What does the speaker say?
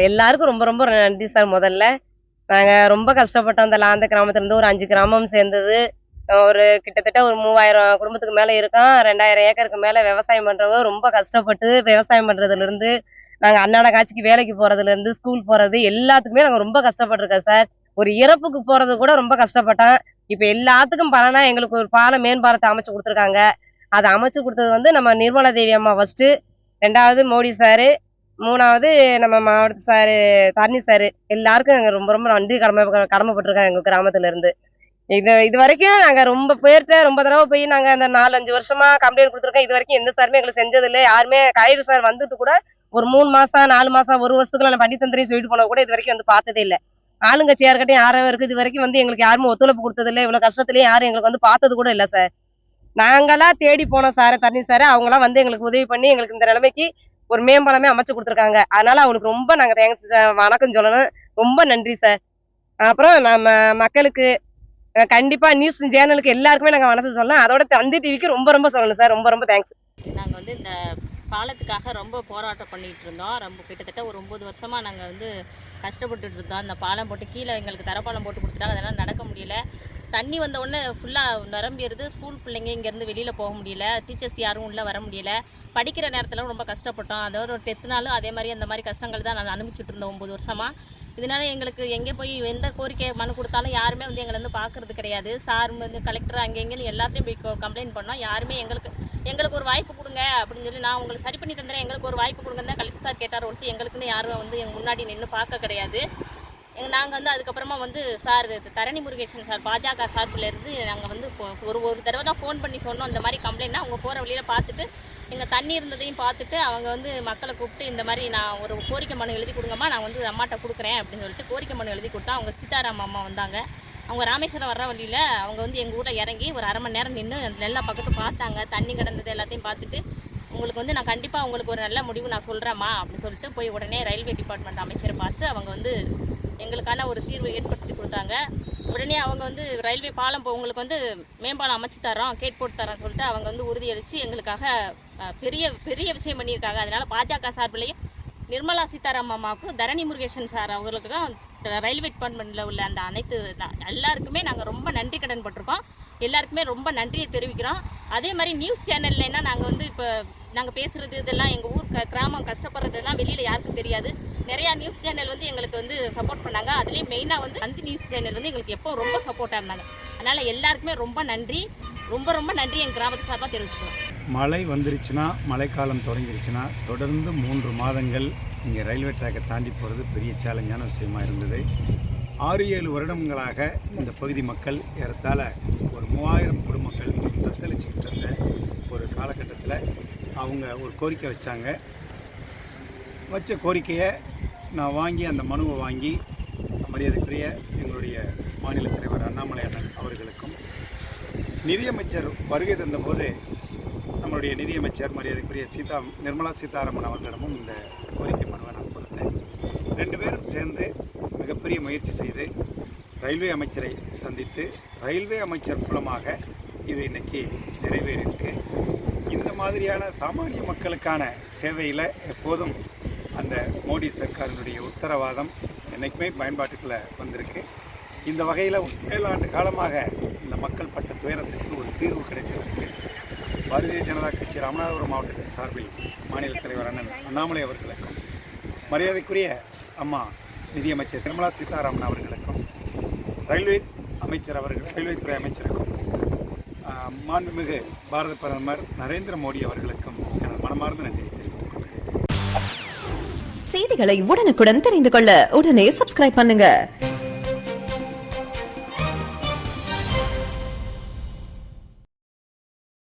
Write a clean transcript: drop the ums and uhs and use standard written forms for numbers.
எல்லாருக்கும் ரொம்ப ரொம்ப நன்றி சார். முதல்ல நாங்க ரொம்ப கஷ்டப்பட்டோம். அந்த லாந்த கிராமத்துல இருந்து ஒரு 5 கிராமம் சேர்ந்தது. ஒரு கிட்டத்தட்ட ஒரு 3000 குடும்பத்துக்கு மேல இருக்கோம். 2000 ஏக்கருக்கு மேல விவசாயம் பண்றவங்க ரொம்ப கஷ்டப்பட்டு விவசாயம் பண்றதுல இருந்து, நாங்க அன்னாட காட்சிக்கு வேலைக்கு போறதுல இருந்து, ஸ்கூல் போறது எல்லாத்துக்குமே நாங்க ரொம்ப கஷ்டப்பட்டுருக்கோம் சார். ஒரு இறப்புக்கு போறது கூட ரொம்ப கஷ்டப்பட்டோம். இப்ப எல்லாத்துக்கும் பலனா எங்களுக்கு ஒரு மேம்பாலத்த அமைச்சு குடுத்துருக்காங்க. அத அமைச்சு குடுத்தது வந்து நம்ம நிர்மலா தேவி அம்மா ஃபர்ஸ்ட்டு, 2வது மோடி சாரு, 3வது நம்ம மாவட்ட சாரு தரணி சாரு. எல்லாருக்கும் நாங்க ரொம்ப ரொம்ப நன்றி கடமைப்பட்டுருக்கோம் எங்க கிராமத்துல இருந்து. இதுவரைக்கும் நாங்க ரொம்ப பேர்ட்ட ரொம்ப தடவ போய் நாங்க அந்த 4, 5 வருஷமா கம்ப்ளைண்ட் குடுத்துருக்கோம். இதுவரைக்கும் எந்த சாருமே எங்களுக்கு செஞ்சதில்ல. யாருமே கலெக்டர் சார் வந்துட்டு கூட ஒரு 3 மாசம், 4 மாசம், 1 வருஷத்துக்குள்ள நான் பண்ணி தந்துறேன்னு சொல்லிட்டு போனது கூட இதுவரைக்கும் வந்து பார்த்ததே இல்ல. ஆளுங்கட்சியா இருக்கட்டும், யாரா இருக்கட்டும் இதுவரைக்கும் வந்து எங்களுக்கு யாருமே ஒத்துழைப்பு குடுத்ததில்ல. இவ்வளோ கஷ்டத்துலயும் யாரும் எங்களுக்கு வந்து பார்த்தது கூட இல்ல சார். நாங்களா தேடி போனோம் சார, தரணி சார. அவங்கலாம் வந்து எங்களுக்கு உதவி பண்ணி எங்களுக்கு இந்த நிலைமைக்கு ஒரு மேம்பாலமே அமைச்சு குடுத்துருக்காங்க. அதனால அவங்களுக்கு ரொம்ப நாங்க வணக்கம் சொல்லணும். ரொம்ப நன்றி சார். அப்புறம் நம்ம மக்களுக்கு கண்டிப்பா நியூஸ் சேனலுக்கு எல்லாருக்குமே நாங்க வணக்கம் சொல்லலாம். அதோட தந்தி டிவிக்கு ரொம்ப ரொம்ப சொல்லணும் சார். ரொம்ப ரொம்ப தேங்க்ஸ். நாங்க வந்து இந்த பாலத்துக்காக ரொம்ப போராட்டம் பண்ணிட்டு இருந்தோம். ரொம்ப கிட்டத்தட்ட ஒரு 9 வருஷமா நாங்க வந்து கஷ்டப்பட்டுட்டு இருந்தோம். இந்த பாலம் போட்டு கீழே எங்களுக்கு தரப்பாலம் போட்டு கொடுத்துட்டாங்க. அதெல்லாம் நடக்க முடியல. தண்ணி வந்த உடனே ஃபுல்லாக நிரம்பிடுது. ஸ்கூல் பிள்ளைங்க இங்கேருந்து வெளியில் போக முடியல. டீச்சர்ஸ் யாரும் உள்ளே வர முடியல. படிக்கிற நேரத்தில் ரொம்ப கஷ்டப்பட்டோம். அதோட ஒரு 10 நாளும் அதே மாதிரி அந்த மாதிரி கஷ்டங்கள் தான் நாங்கள் அனுபவிச்சுட்டு இருந்தோம் 9 வருஷமாக. இதனால எங்களுக்கு எங்கே போய் எந்த கோரிக்கை மனு கொடுத்தாலும் யாருமே வந்து எங்களை வந்து பார்க்கறது கிடையாது. சார் வந்து கலெக்டர் அங்கே எங்கேன்னு எல்லாத்தையும் போய் கம்ப்ளைண்ட் பண்ணோம். யாருமே எங்களுக்கு ஒரு வாய்ப்பு கொடுங்க அப்படின்னு சொல்லி, நான் உங்களுக்கு சரி பண்ணி தந்துடுறேன், எங்களுக்கு ஒரு வாய்ப்பு கொடுங்க தான் கலெக்டர் சார் கேட்டார். ஒரு எங்களுக்குன்னு யாரும் வந்து எங்கள் முன்னாடி நின்று பார்க்க கிடையாது. நாங்கள் வந்து அதுக்கப்புறமா வந்து சார் தரணி முருகேசன் சார் பாஜக சார்பிலேருந்து நாங்கள் வந்து ஒரு தடவை தான் ஃபோன் பண்ணி சொன்னோம். இந்த மாதிரி கம்ப்ளைண்ட்னா அவங்க போகிற வழியில் பார்த்துட்டு எங்கள் தண்ணி இருந்ததையும் பார்த்துட்டு அவங்க வந்து மக்களை கூப்பிட்டு இந்த மாதிரி நான் ஒரு கோரிக்கை மனு எழுதி கொடுங்கம்மா, நான் வந்து அம்மாட்ட கொடுக்குறேன் அப்படின்னு சொல்லிட்டு கோரிக்கை மனு எழுதி கொடுத்தா. அவங்க சீதாராம் அம்மா வந்தாங்க. அவங்க ராமேஸ்வரம் வர்ற வழியில் அவங்க வந்து எங்கள் ஊரில் இறங்கி ஒரு அரை மணி நேரம் நின்று எல்லா பக்கத்தும் பார்த்தாங்க. தண்ணி கிடந்தது எல்லாத்தையும் பார்த்துட்டு உங்களுக்கு வந்து நான் கண்டிப்பாக உங்களுக்கு ஒரு நல்ல முடிவு நான் சொல்கிறேம்மா அப்படின்னு சொல்லிட்டு போய் உடனே ரயில்வே டிபார்ட்மெண்ட் அமைச்சரை பார்த்து அவங்க வந்து எங்களுக்கான ஒரு தீர்வை ஏற்படுத்தி கொடுத்தாங்க. உடனே அவங்க வந்து ரயில்வே பாலம் உங்களுக்கு வந்து மேம்பாலம் அமைச்சு தரோம், கேட் போட்டு தரோம் சொல்லிட்டு அவங்க வந்து உறுதியளித்து எங்களுக்காக பெரிய பெரிய விஷயம் பண்ணியிருக்காங்க. அதனால் பாஜக சார்பிலையும் நிர்மலா சீதாராமன் அம்மாவுக்கும் தரணி முருகேசன் சார் அவர்களுக்கும் ரயில்வே டிபார்ட்மெண்ட்டில் உள்ள அந்த அனைத்து எல்லாருக்குமே நாங்கள் ரொம்ப நன்றி கடன் பட்டிருக்கோம். எல்லாருக்குமே ரொம்ப நன்றியை தெரிவிக்கிறோம். அதே மாதிரி நியூஸ் சேனல்லைன்னா நாங்கள் வந்து இப்போ நாங்கள் பேசுகிறது இதெல்லாம் எங்கள் ஊர் கிராமம் கஷ்டப்படுறதெல்லாம் வெளியில் யாருக்கும் தெரியாது. நிறையா நியூஸ் சேனல் வந்து எங்களுக்கு வந்து சப்போர்ட் பண்ணாங்க. அதுலேயும் மெயினாக வந்து அந்த நியூஸ் சேனல் வந்து எங்களுக்கு எப்போ ரொம்ப சப்போர்ட்டாக இருந்தாங்க. அதனால் எல்லாருக்குமே ரொம்ப நன்றி, ரொம்ப ரொம்ப நன்றி எங்கள் கிராமத்து சார்பாக தெரிவிச்சுக்கிறோம். மழை வந்துருச்சுன்னா, மழைக்காலம் தொடங்கிருச்சுன்னா தொடர்ந்து 3 மாதங்கள் இங்கே ரயில்வே ட்ராக்கை தாண்டி போகிறது பெரிய சேலஞ்சான விஷயமா இருந்தது. 6-7 வருடங்களாக இந்த பகுதி மக்கள் ஏறத்தாழ ஒரு 3000 குடும்பங்கள் தத்தளிச்சுக்கிட்டு இருந்த ஒரு காலகட்டத்தில் அவங்க ஒரு கோரிக்கை வச்ச கோரிக்கையை நான் வாங்கி அந்த மனுவை வாங்கி மரியாதைக்குரிய எங்களுடைய மாநில தலைவர் அண்ணாமலை அண்ணன் அவர்களுக்கும் நிதியமைச்சர் வருகை தந்தபோது நம்மளுடைய நிதியமைச்சர் மரியாதைக்குரிய நிர்மலா சீதாராமன் அவர்களிடமும் இந்த கோரிக்கை மனுவை நான் கொடுத்தேன். 2 பேரும் சேர்ந்து மிகப்பெரிய முயற்சி செய்து ரயில்வே அமைச்சரை சந்தித்து ரயில்வே அமைச்சர் மூலமாக இது இன்றைக்கி நிறைவேறியிருக்கு. இந்த மாதிரியான சாமானிய மக்களுக்கான சேவையில் எப்போதும் அந்த மோடி சர்க்காரினுடைய உத்தரவாதம் என்றைக்குமே பயன்பாட்டுக்குள்ளே வந்திருக்கு. இந்த வகையில் 7 ஆண்டு காலமாக இந்த மக்கள் பட்ட துயரத்துக்கு ஒரு தீர்வு கிடைத்ததற்கு பாரதிய ஜனதா கட்சி ராமநாதபுரம் மாவட்டத்தின் சார்பில் மாநில தலைவர் அண்ணன் அண்ணாமலை அவர்களுக்கும் மரியாதைக்குரிய அம்மா நிதியமைச்சர் நிர்மலா சீதாராமன் அவர்களுக்கும் ரயில்வே துறை அமைச்சருக்கும் மாண்புமிகு பாரத பிரதமர் நரேந்திர மோடி அவர்களுக்கும் எனது மனமார்ந்த நன்றியை தெரிவித்துக் கொள்கிறேன். செய்திகளை உடனுக்குடன் தெரிந்து கொள்ள உடனே சப்ஸ்கிரைப் பண்ணுங்க.